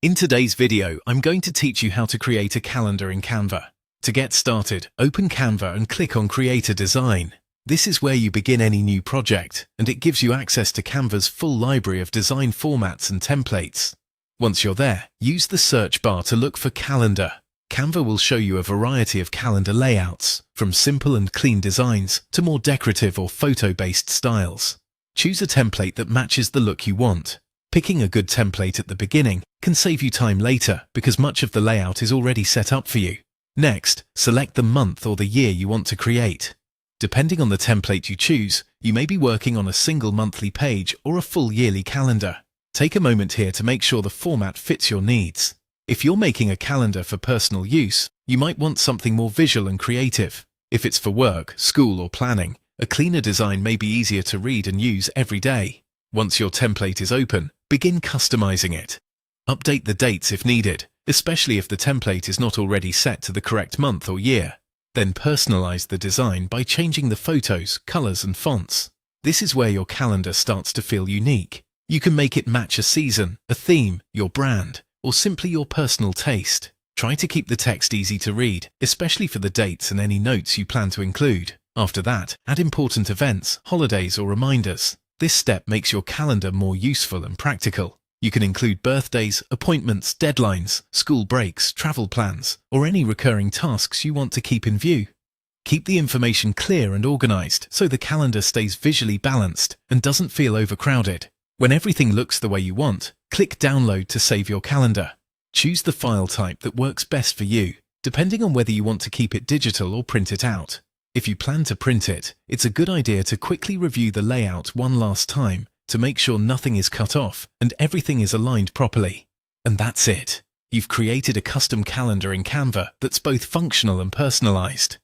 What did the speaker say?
In today's video, I'm going to teach you how to create a calendar in Canva. To get started, open Canva and click on Create a Design. This is where you begin any new project, and it gives you access to Canva's full library of design formats and templates. Once you're there, use the search bar to look for Calendar. Canva will show you a variety of calendar layouts, from simple and clean designs to more decorative or photo-based styles. Choose a template that matches the look you want. Picking a good template at the beginning can save you time later because much of the layout is already set up for you. Next, select the month or the year you want to create. Depending on the template you choose, you may be working on a single monthly page or a full yearly calendar. Take a moment here to make sure the format fits your needs. If you're making a calendar for personal use, you might want something more visual and creative. If it's for work, school, or planning, a cleaner design may be easier to read and use every day. Once your template is open, begin customizing it. Update the dates if needed, especially if the template is not already set to the correct month or year. Then personalize the design by changing the photos, colors, and fonts. This is where your calendar starts to feel unique. You can make it match a season, a theme, your brand, or simply your personal taste. Try to keep the text easy to read, especially for the dates and any notes you plan to include. After that, add important events, holidays, or reminders. This step makes your calendar more useful and practical. You can include birthdays, appointments, deadlines, school breaks, travel plans, or any recurring tasks you want to keep in view. Keep the information clear and organized so the calendar stays visually balanced and doesn't feel overcrowded. When everything looks the way you want, click Download to save your calendar. Choose the file type that works best for you, depending on whether you want to keep it digital or print it out. If you plan to print it, it's a good idea to quickly review the layout one last time to make sure nothing is cut off and everything is aligned properly. And that's it. You've created a custom calendar in Canva that's both functional and personalized.